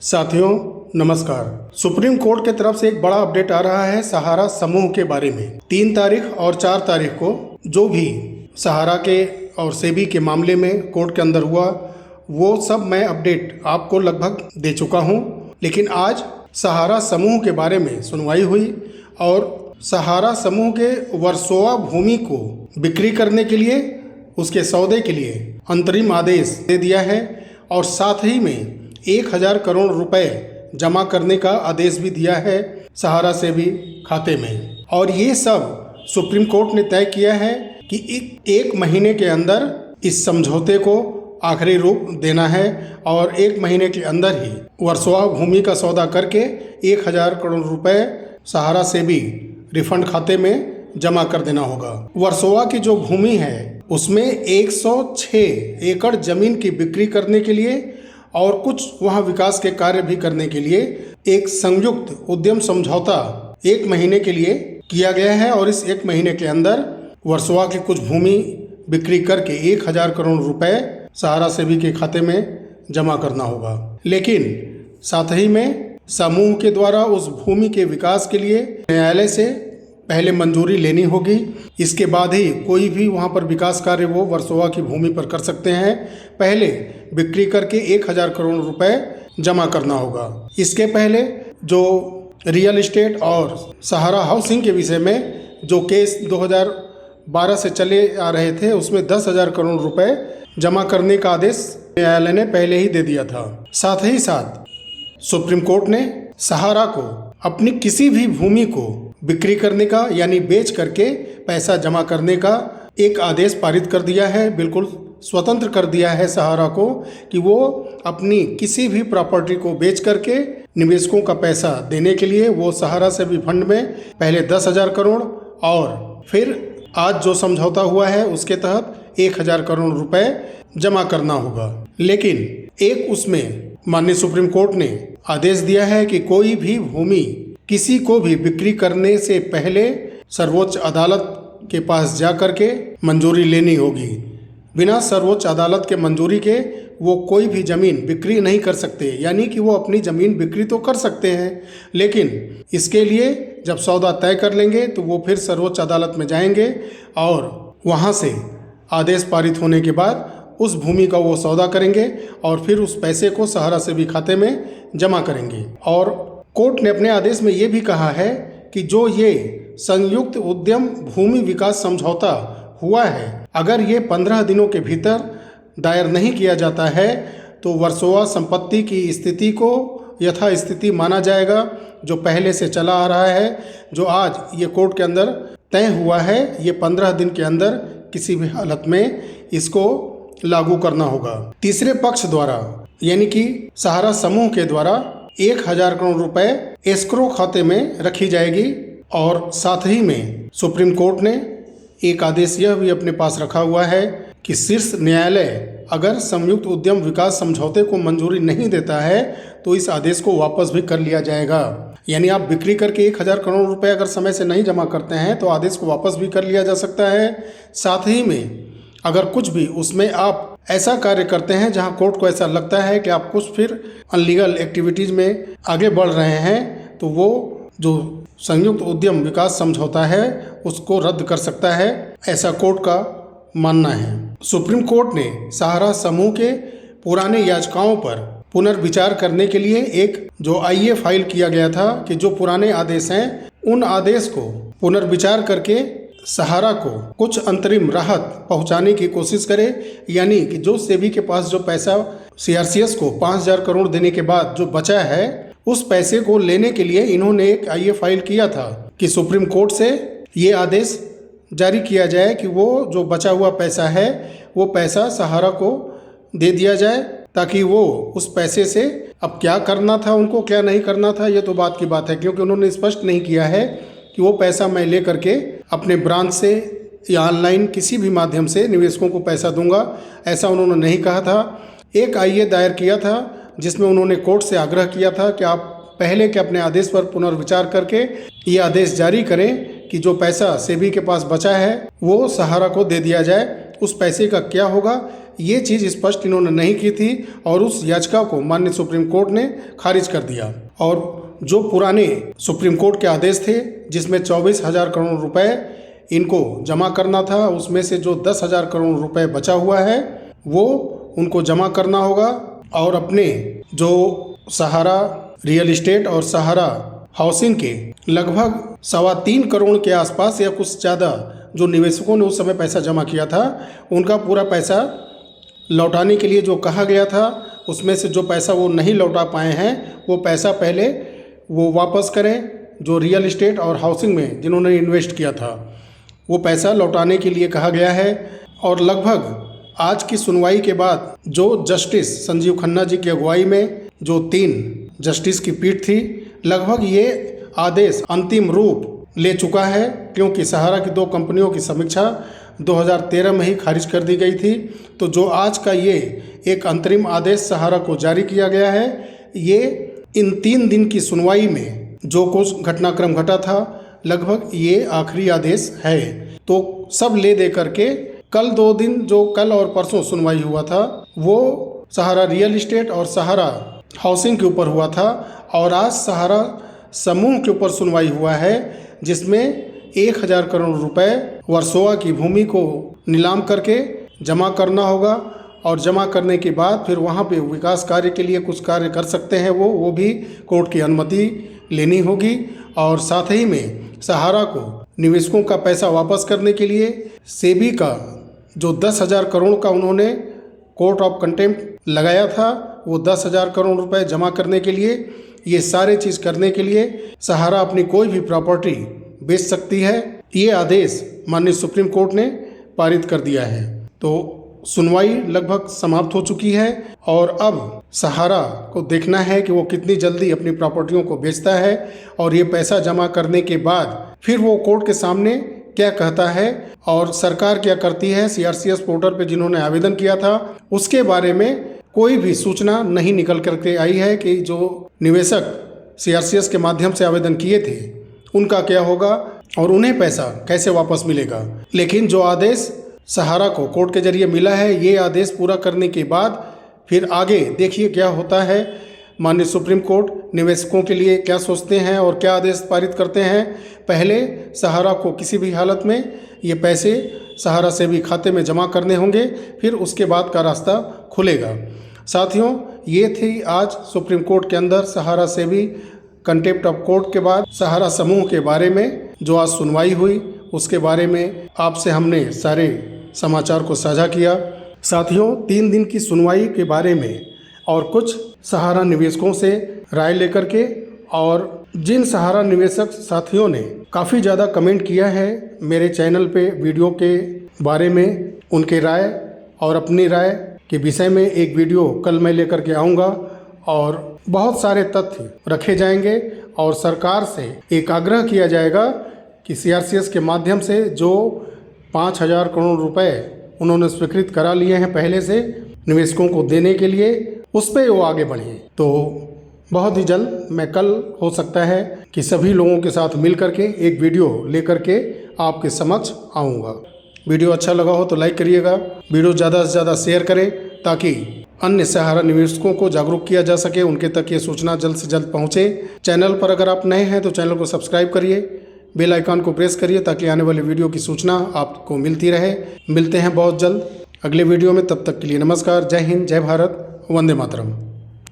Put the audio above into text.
साथियों नमस्कार। Supreme court की तरफ से एक बड़ा अपडेट आ रहा है सहारा समूह के बारे में। 3 तारीख और 4 तारीख को जो भी सहारा के और सेबी के मामले में कोर्ट के अंदर हुआ वो सब मैं अपडेट आपको लगभग दे चुका हूं। लेकिन आज सहारा समूह के बारे में सुनवाई हुई और सहारा समूह के वर्सोवा भूमि को बिक्री करने के लिए उसके सौदे के लिए अंतरिम आदेश दे दिया है और साथ ही में 1000 करोड़ रुपए जमा करने का आदेश भी दिया है सहारा सेबी खाते में। और ये सब सुप्रीम कोर्ट ने तय किया है कि एक महीने के अंदर इस समझौते को आखिरी रूप देना है और 1 महीने के अंदर ही वर्सोवा भूमि का सौदा करके 1000 करोड़ रुपए सहारा सेबी रिफंड खाते में जमा कर देना होगा। वर्सोवा की जो भूमि है उसमें 106 एकड़ जमीन की बिक्री करने के लिए और कुछ वहाँ विकास के कार्य भी करने के लिए एक संयुक्त उद्यम समझौता 1 महीने के लिए किया गया है और इस 1 महीने के अंदर वर्सोवा की कुछ भूमि बिक्री करके 1000 करोड़ रुपए सहारा सेबी के खाते में जमा करना होगा। लेकिन साथ ही में समूह के द्वारा उस भूमि के विकास के लिए न्यायालय से पहले मंजूरी लेनी होगी। इसके बाद ही कोई भी वहाँ पर विकास कार्य वो वर्सोवा की भूमि पर कर सकते हैं। पहले बिक्री करके 1000 करोड़ रुपए जमा करना होगा। इसके पहले जो रियल एस्टेट और सहारा हाउसिंग के विषय में जो केस 2012 से चले आ रहे थे उसमें 10,000 करोड़ रुपए जमा करने का आदेश न्यायालय ने पहले ही दे दिया था। साथ ही साथ सुप्रीम कोर्ट ने सहारा को अपनी किसी भी भूमि को बिक्री करने का यानी बेच करके पैसा जमा करने का एक आदेश पारित कर दिया है। बिल्कुल स्वतंत्र कर दिया है सहारा को कि वो अपनी किसी भी प्रॉपर्टी को बेच करके निवेशकों का पैसा देने के लिए वो सहारा सेबी फंड में पहले 10,000 करोड़ और फिर आज जो समझौता हुआ है उसके तहत 1000 करोड़ रुपए जमा करना होगा। लेकिन एक उसमें माननीय सुप्रीम कोर्ट ने आदेश दिया है कि कोई भी भूमि किसी को भी बिक्री करने से पहले सर्वोच्च अदालत के पास जा कर के मंजूरी लेनी होगी। बिना सर्वोच्च अदालत के मंजूरी के वो कोई भी ज़मीन बिक्री नहीं कर सकते। यानी कि वो अपनी ज़मीन बिक्री तो कर सकते हैं लेकिन इसके लिए जब सौदा तय कर लेंगे तो वो फिर सर्वोच्च अदालत में जाएंगे और वहाँ से आदेश पारित होने के बाद उस भूमि का वो सौदा करेंगे और फिर उस पैसे को सहारा सेबी खाते में जमा करेंगे। और कोर्ट ने अपने आदेश में ये भी कहा है कि जो ये संयुक्त उद्यम भूमि विकास समझौता हुआ है अगर ये 15 दिनों के भीतर दायर नहीं किया जाता है तो वर्सोवा संपत्ति की स्थिति को यथास्थिति माना जाएगा जो पहले से चला आ रहा है। जो आज ये कोर्ट के अंदर तय हुआ है ये 15 दिन के अंदर किसी भी हालत में इसको लागू करना होगा। तीसरे पक्ष द्वारा यानी कि सहारा समूह के द्वारा 1000 करोड़ रुपए एस्क्रो खाते में रखी जाएगी। और साथ ही में सुप्रीम कोर्ट ने एक आदेश यह भी अपने पास रखा हुआ है कि शीर्ष न्यायालय अगर संयुक्त उद्यम विकास समझौते को मंजूरी नहीं देता है तो इस आदेश को वापस भी कर लिया जाएगा। यानी आप बिक्री करके 1000 करोड़ रुपए अगर समय से नहीं जमा करते हैं तो आदेश को वापस भी कर लिया जा सकता है। साथ ही में अगर कुछ भी उसमें आप ऐसा कार्य करते हैं जहां कोर्ट को ऐसा लगता है कि आप कुछ फिर अनलीगल एक्टिविटीज़ में आगे बढ़ रहे हैं तो वो जो संयुक्त उद्यम विकास समझौता है उसको रद्द कर सकता है, ऐसा कोर्ट का मानना है। सुप्रीम कोर्ट ने सहारा समूह के पुराने याचिकाओं पर पुनर्विचार करने के लिए एक जो आईए फाइल किया गया था कि जो पुराने आदेश हैं उन आदेश को पुनर्विचार करके सहारा को कुछ अंतरिम राहत पहुंचाने की कोशिश करे। यानी कि जो सेबी के पास जो पैसा सीआरसीएस को 5000 करोड़ देने के बाद जो बचा है उस पैसे को लेने के लिए इन्होंने एक आईए फाइल किया था कि सुप्रीम कोर्ट से ये आदेश जारी किया जाए कि वो जो बचा हुआ पैसा है वो पैसा सहारा को दे दिया जाए ताकि वो उस पैसे से अब क्या करना था उनको क्या नहीं करना था ये तो बात की बात है, क्योंकि उन्होंने स्पष्ट नहीं किया है कि वो पैसा मैं ले करके अपने ब्रांच से या ऑनलाइन किसी भी माध्यम से निवेशकों को पैसा दूंगा, ऐसा उन्होंने नहीं कहा था। एक आईए दायर किया था जिसमें उन्होंने कोर्ट से आग्रह किया था कि आप पहले के अपने आदेश पर पुनर्विचार करके ये आदेश जारी करें कि जो पैसा सेबी के पास बचा है वो सहारा को दे दिया जाए। उस पैसे का क्या होगा ये चीज़ स्पष्ट इन्होंने नहीं की थी और उस याचिका को माननीय सुप्रीम कोर्ट ने खारिज कर दिया। और जो पुराने सुप्रीम कोर्ट के आदेश थे जिसमें 24,000 करोड़ रुपए इनको जमा करना था, उसमें से जो 10,000 करोड़ रुपए बचा हुआ है वो उनको जमा करना होगा और अपने जो सहारा रियल इस्टेट और सहारा हाउसिंग के लगभग 3.25 करोड़ के आसपास या कुछ ज़्यादा जो निवेशकों ने उस समय पैसा जमा किया था उनका पूरा पैसा लौटाने के लिए जो कहा गया था, उसमें से जो पैसा वो नहीं लौटा पाए हैं वो पैसा पहले वो वापस करें। जो रियल इस्टेट और हाउसिंग में जिन्होंने इन्वेस्ट किया था वो पैसा लौटाने के लिए कहा गया है। और लगभग आज की सुनवाई के बाद जो जस्टिस संजीव खन्ना जी की अगुवाई में जो 3 जस्टिस की पीठ थी, लगभग ये आदेश अंतिम रूप ले चुका है, क्योंकि सहारा की 2 कंपनियों की समीक्षा 2013 में ही खारिज कर दी गई थी। तो जो आज का ये एक अंतरिम आदेश सहारा को जारी किया गया है, ये इन 3 दिन की सुनवाई में जो कुछ घटनाक्रम घटा था लगभग ये आखिरी आदेश है। तो सब ले दे करके कल 2 दिन जो कल और परसों सुनवाई हुआ था वो सहारा रियल इस्टेट और सहारा हाउसिंग के ऊपर हुआ था और आज सहारा समूह के ऊपर सुनवाई हुआ है, जिसमें 1,000 करोड़ रुपए वर्सोवा की भूमि को नीलाम करके जमा करना होगा और जमा करने के बाद फिर वहाँ पे विकास कार्य के लिए कुछ कार्य कर सकते हैं वो भी कोर्ट की अनुमति लेनी होगी। और साथ ही में सहारा को निवेशकों का पैसा वापस करने के लिए सेबी का जो 10,000 करोड़ का उन्होंने कोर्ट ऑफ कंटेम्प्ट लगाया था, वो 10,000 करोड़ रुपए जमा करने के लिए, ये सारे चीज़ करने के लिए सहारा अपनी कोई भी प्रॉपर्टी बेच सकती है। ये आदेश माननीय सुप्रीम कोर्ट ने पारित कर दिया है। तो सुनवाई लगभग समाप्त हो चुकी है और अब सहारा को देखना है कि वो कितनी जल्दी अपनी प्रॉपर्टियों को बेचता है और ये पैसा जमा करने के बाद फिर वो कोर्ट के सामने क्या कहता है और सरकार क्या करती है। CRCS पोर्टल पे जिन्होंने आवेदन किया था उसके बारे में कोई भी सूचना नहीं निकल करके आई है कि जो निवेशक CRCS के माध्यम से आवेदन किए थे उनका क्या होगा और उन्हें पैसा कैसे वापस मिलेगा। लेकिन जो आदेश सहारा को कोर्ट के जरिए मिला है, ये आदेश पूरा करने के बाद फिर आगे देखिए क्या होता है। माननीय सुप्रीम कोर्ट निवेशकों के लिए क्या सोचते हैं और क्या आदेश पारित करते हैं। पहले सहारा को किसी भी हालत में ये पैसे सहारा से भी खाते में जमा करने होंगे, फिर उसके बाद का रास्ता खुलेगा। साथियों, ये थी आज सुप्रीम कोर्ट के अंदर सहारा से भी कंटेम्प्ट ऑफ कोर्ट के बाद सहारा समूह के बारे में जो आज सुनवाई हुई, उसके बारे में आपसे हमने सारे समाचार को साझा किया। साथियों, 3 दिन की सुनवाई के बारे में और कुछ सहारा निवेशकों से राय लेकर के, और जिन सहारा निवेशक साथियों ने काफ़ी ज़्यादा कमेंट किया है मेरे चैनल पे वीडियो के बारे में, उनके राय और अपनी राय के विषय में एक वीडियो कल मैं लेकर के आऊँगा और बहुत सारे तथ्य रखे जाएंगे और सरकार से एक आग्रह किया जाएगा कि CRCS के माध्यम से जो 5,000 करोड़ रुपए उन्होंने स्वीकृत करा लिए हैं पहले से निवेशकों को देने के लिए, उस पर वो आगे बढ़े। तो बहुत ही जल्द मैं कल हो सकता है कि सभी लोगों के साथ मिल करके एक वीडियो लेकर के आपके समक्ष आऊँगा। वीडियो अच्छा लगा हो तो लाइक करिएगा, वीडियो ज़्यादा से ज़्यादा शेयर करें ताकि अन्य सहारा निवेशकों को जागरूक किया जा सके, उनके तक ये सूचना जल्द से जल्द पहुँचे। चैनल पर अगर आप नए हैं तो चैनल को सब्सक्राइब करिए, बेल आइकन को प्रेस करिए ताकि आने वाली वीडियो की सूचना आपको मिलती रहे। मिलते हैं बहुत जल्द अगले वीडियो में, तब तक के लिए नमस्कार। जय हिंद, जय भारत, वंदे मातरम।